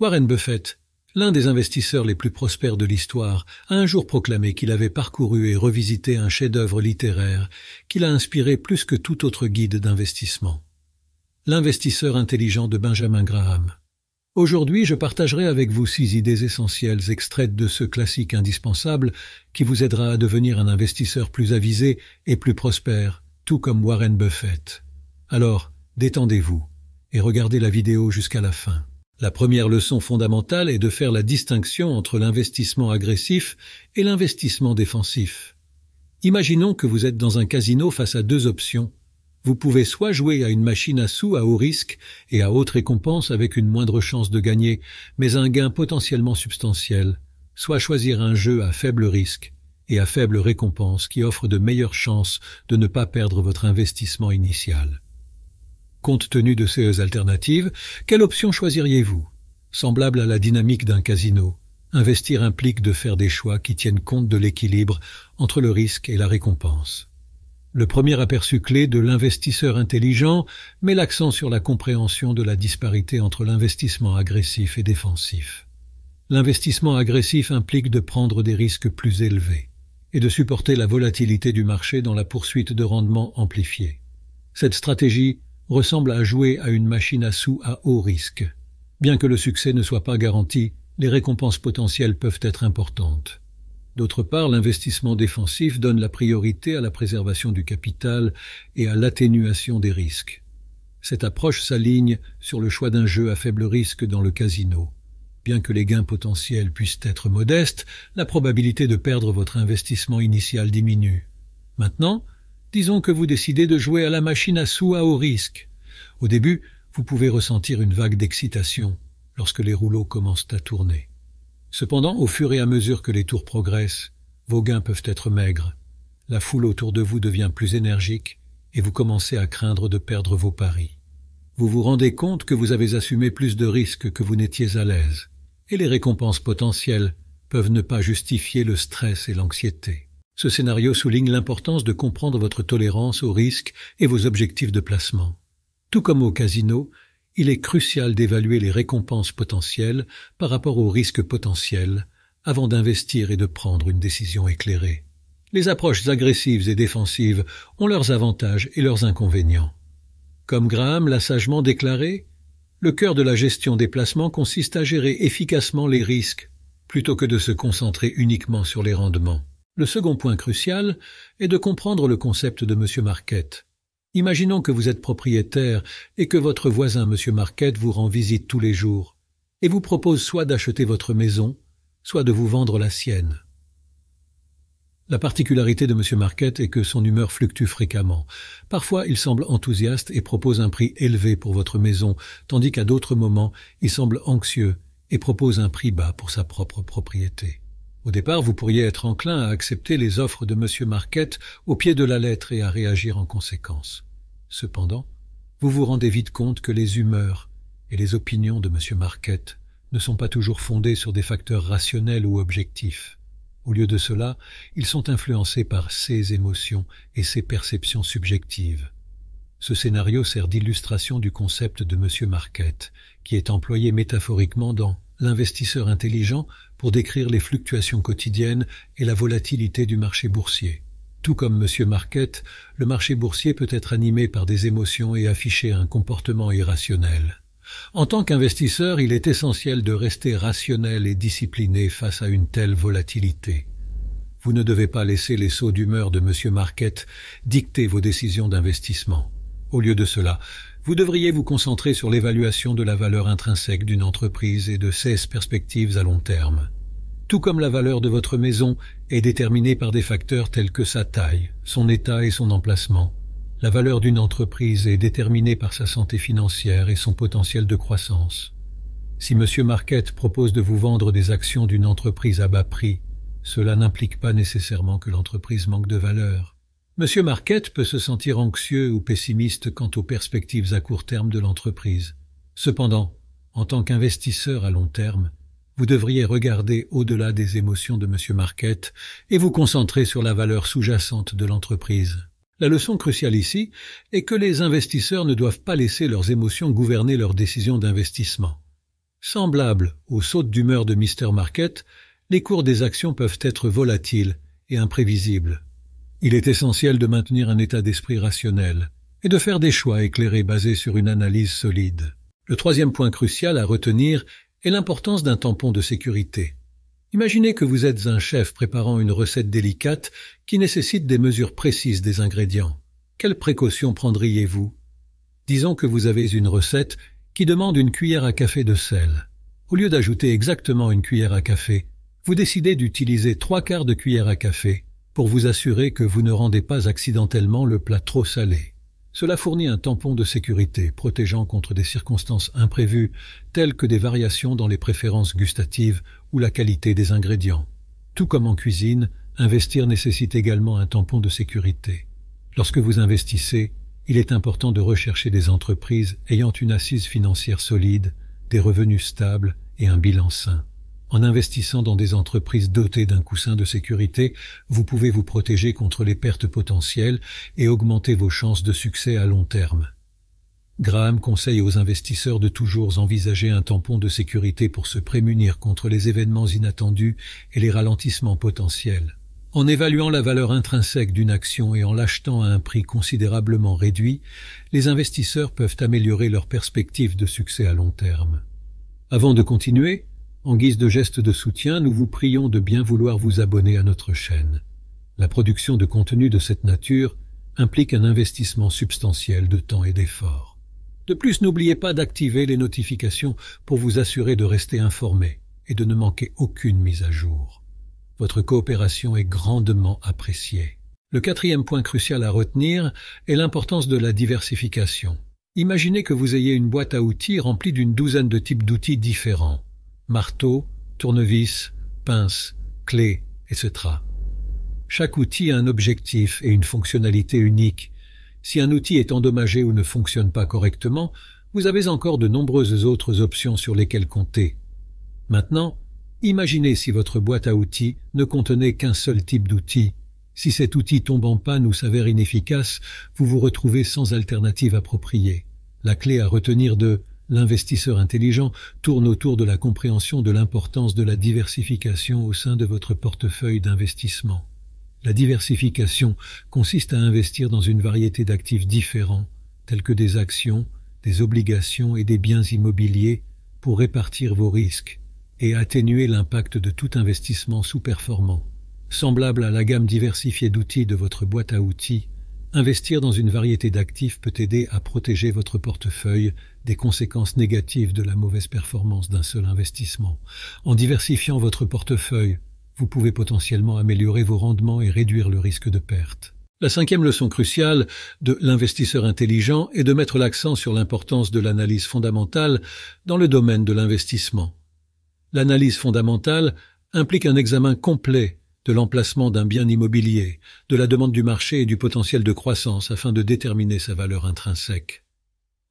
Warren Buffett, l'un des investisseurs les plus prospères de l'histoire, a un jour proclamé qu'il avait parcouru et revisité un chef-d'œuvre littéraire qui l'a inspiré plus que tout autre guide d'investissement. L'investisseur intelligent de Benjamin Graham. Aujourd'hui, je partagerai avec vous 6 idées essentielles extraites de ce classique indispensable qui vous aidera à devenir un investisseur plus avisé et plus prospère, tout comme Warren Buffett. Alors, détendez-vous et regardez la vidéo jusqu'à la fin. La première leçon fondamentale est de faire la distinction entre l'investissement agressif et l'investissement défensif. Imaginons que vous êtes dans un casino face à 2 options. Vous pouvez soit jouer à une machine à sous à haut risque et à haute récompense avec une moindre chance de gagner, mais un gain potentiellement substantiel, soit choisir un jeu à faible risque et à faible récompense qui offre de meilleures chances de ne pas perdre votre investissement initial. Compte tenu de ces alternatives, quelle option choisiriez-vous? Semblable à la dynamique d'un casino, investir implique de faire des choix qui tiennent compte de l'équilibre entre le risque et la récompense. Le premier aperçu clé de l'investisseur intelligent met l'accent sur la compréhension de la disparité entre l'investissement agressif et défensif. L'investissement agressif implique de prendre des risques plus élevés et de supporter la volatilité du marché dans la poursuite de rendements amplifiés. Cette stratégie ressemble à jouer à une machine à sous à haut risque. Bien que le succès ne soit pas garanti, les récompenses potentielles peuvent être importantes. D'autre part, l'investissement défensif donne la priorité à la préservation du capital et à l'atténuation des risques. Cette approche s'aligne sur le choix d'un jeu à faible risque dans le casino. Bien que les gains potentiels puissent être modestes, la probabilité de perdre votre investissement initial diminue. Maintenant, disons que vous décidez de jouer à la machine à sous à haut risque. Au début, vous pouvez ressentir une vague d'excitation lorsque les rouleaux commencent à tourner. Cependant, au fur et à mesure que les tours progressent, vos gains peuvent être maigres. La foule autour de vous devient plus énergique et vous commencez à craindre de perdre vos paris. Vous vous rendez compte que vous avez assumé plus de risques que vous n'étiez à l'aise, et les récompenses potentielles peuvent ne pas justifier le stress et l'anxiété. Ce scénario souligne l'importance de comprendre votre tolérance au risque et vos objectifs de placement. Tout comme au casino, il est crucial d'évaluer les récompenses potentielles par rapport aux risques potentiels avant d'investir et de prendre une décision éclairée. Les approches agressives et défensives ont leurs avantages et leurs inconvénients. Comme Graham l'a sagement déclaré, le cœur de la gestion des placements consiste à gérer efficacement les risques plutôt que de se concentrer uniquement sur les rendements. Le second point crucial est de comprendre le concept de M. Market. Imaginons que vous êtes propriétaire et que votre voisin M. Market vous rend visite tous les jours et vous propose soit d'acheter votre maison, soit de vous vendre la sienne. La particularité de M. Market est que son humeur fluctue fréquemment. Parfois, il semble enthousiaste et propose un prix élevé pour votre maison, tandis qu'à d'autres moments, il semble anxieux et propose un prix bas pour sa propre propriété. Au départ, vous pourriez être enclin à accepter les offres de M. Market au pied de la lettre et à réagir en conséquence. Cependant, vous vous rendez vite compte que les humeurs et les opinions de M. Market ne sont pas toujours fondées sur des facteurs rationnels ou objectifs. Au lieu de cela, ils sont influencés par ses émotions et ses perceptions subjectives. Ce scénario sert d'illustration du concept de M. Market, qui est employé métaphoriquement dans L'investisseur intelligent pour décrire les fluctuations quotidiennes et la volatilité du marché boursier. Tout comme M. Market, le marché boursier peut être animé par des émotions et afficher un comportement irrationnel. En tant qu'investisseur, il est essentiel de rester rationnel et discipliné face à une telle volatilité. Vous ne devez pas laisser les sauts d'humeur de M. Market dicter vos décisions d'investissement. Au lieu de cela, vous devriez vous concentrer sur l'évaluation de la valeur intrinsèque d'une entreprise et de ses perspectives à long terme. Tout comme la valeur de votre maison est déterminée par des facteurs tels que sa taille, son état et son emplacement, la valeur d'une entreprise est déterminée par sa santé financière et son potentiel de croissance. Si M. Market propose de vous vendre des actions d'une entreprise à bas prix, cela n'implique pas nécessairement que l'entreprise manque de valeur. M. Market peut se sentir anxieux ou pessimiste quant aux perspectives à court terme de l'entreprise. Cependant, en tant qu'investisseur à long terme, vous devriez regarder au-delà des émotions de M. Market et vous concentrer sur la valeur sous-jacente de l'entreprise. La leçon cruciale ici est que les investisseurs ne doivent pas laisser leurs émotions gouverner leurs décisions d'investissement. Semblables aux sautes d'humeur de Mr. Market, les cours des actions peuvent être volatiles et imprévisibles. Il est essentiel de maintenir un état d'esprit rationnel et de faire des choix éclairés basés sur une analyse solide. Le troisième point crucial à retenir est l'importance d'un tampon de sécurité. Imaginez que vous êtes un chef préparant une recette délicate qui nécessite des mesures précises des ingrédients. Quelles précautions prendriez-vous? Disons que vous avez une recette qui demande une cuillère à café de sel. Au lieu d'ajouter exactement une cuillère à café, vous décidez d'utiliser 3/4 de cuillère à café pour vous assurer que vous ne rendez pas accidentellement le plat trop salé. Cela fournit un tampon de sécurité protégeant contre des circonstances imprévues telles que des variations dans les préférences gustatives ou la qualité des ingrédients. Tout comme en cuisine, investir nécessite également un tampon de sécurité. Lorsque vous investissez, il est important de rechercher des entreprises ayant une assise financière solide, des revenus stables et un bilan sain. En investissant dans des entreprises dotées d'un coussin de sécurité, vous pouvez vous protéger contre les pertes potentielles et augmenter vos chances de succès à long terme. Graham conseille aux investisseurs de toujours envisager un tampon de sécurité pour se prémunir contre les événements inattendus et les ralentissements potentiels. En évaluant la valeur intrinsèque d'une action et en l'achetant à un prix considérablement réduit, les investisseurs peuvent améliorer leurs perspectives de succès à long terme. Avant de continuer, en guise de geste de soutien, nous vous prions de bien vouloir vous abonner à notre chaîne. La production de contenu de cette nature implique un investissement substantiel de temps et d'efforts. De plus, n'oubliez pas d'activer les notifications pour vous assurer de rester informé et de ne manquer aucune mise à jour. Votre coopération est grandement appréciée. Le quatrième point crucial à retenir est l'importance de la diversification. Imaginez que vous ayez une boîte à outils remplie d'une douzaine de types d'outils différents. Marteau, tournevis, pince, clé, etc. Chaque outil a un objectif et une fonctionnalité unique. Si un outil est endommagé ou ne fonctionne pas correctement, vous avez encore de nombreuses autres options sur lesquelles compter. Maintenant, imaginez si votre boîte à outils ne contenait qu'un seul type d'outil. Si cet outil tombe en panne ou s'avère inefficace, vous vous retrouvez sans alternative appropriée. La clé à retenir de l'investisseur intelligent tourne autour de la compréhension de l'importance de la diversification au sein de votre portefeuille d'investissement. La diversification consiste à investir dans une variété d'actifs différents, tels que des actions, des obligations et des biens immobiliers, pour répartir vos risques et atténuer l'impact de tout investissement sous-performant. Semblable à la gamme diversifiée d'outils de votre boîte à outils, investir dans une variété d'actifs peut aider à protéger votre portefeuille des conséquences négatives de la mauvaise performance d'un seul investissement. En diversifiant votre portefeuille, vous pouvez potentiellement améliorer vos rendements et réduire le risque de perte. La cinquième leçon cruciale de l'investisseur intelligent est de mettre l'accent sur l'importance de l'analyse fondamentale dans le domaine de l'investissement. L'analyse fondamentale implique un examen complet de l'emplacement d'un bien immobilier, de la demande du marché et du potentiel de croissance afin de déterminer sa valeur intrinsèque.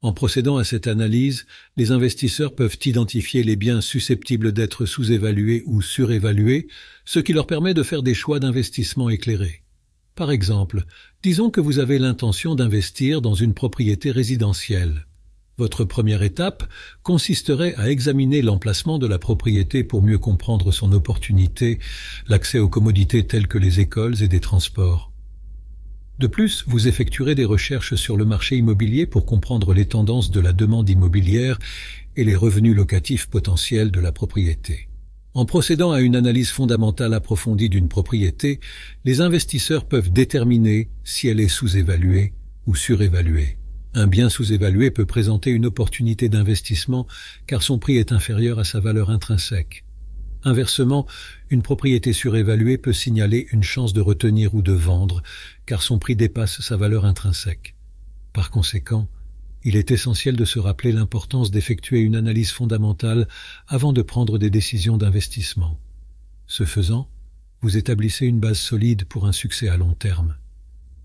En procédant à cette analyse, les investisseurs peuvent identifier les biens susceptibles d'être sous-évalués ou surévalués, ce qui leur permet de faire des choix d'investissement éclairés. Par exemple, disons que vous avez l'intention d'investir dans une propriété résidentielle. Votre première étape consisterait à examiner l'emplacement de la propriété pour mieux comprendre son opportunité, l'accès aux commodités telles que les écoles et des transports. De plus, vous effectuerez des recherches sur le marché immobilier pour comprendre les tendances de la demande immobilière et les revenus locatifs potentiels de la propriété. En procédant à une analyse fondamentale approfondie d'une propriété, les investisseurs peuvent déterminer si elle est sous-évaluée ou surévaluée. Un bien sous-évalué peut présenter une opportunité d'investissement car son prix est inférieur à sa valeur intrinsèque. Inversement, une propriété surévaluée peut signaler une chance de retenir ou de vendre car son prix dépasse sa valeur intrinsèque. Par conséquent, il est essentiel de se rappeler l'importance d'effectuer une analyse fondamentale avant de prendre des décisions d'investissement. Ce faisant, vous établissez une base solide pour un succès à long terme.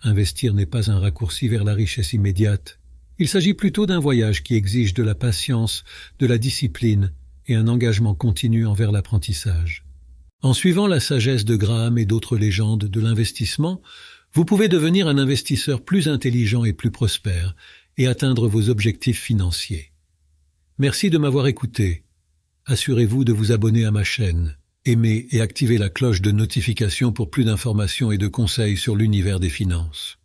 Investir n'est pas un raccourci vers la richesse immédiate. Il s'agit plutôt d'un voyage qui exige de la patience, de la discipline et un engagement continu envers l'apprentissage. En suivant la sagesse de Graham et d'autres légendes de l'investissement, vous pouvez devenir un investisseur plus intelligent et plus prospère et atteindre vos objectifs financiers. Merci de m'avoir écouté. assurez-vous de vous abonner à ma chaîne. Aimez et activez la cloche de notification pour plus d'informations et de conseils sur l'univers des finances.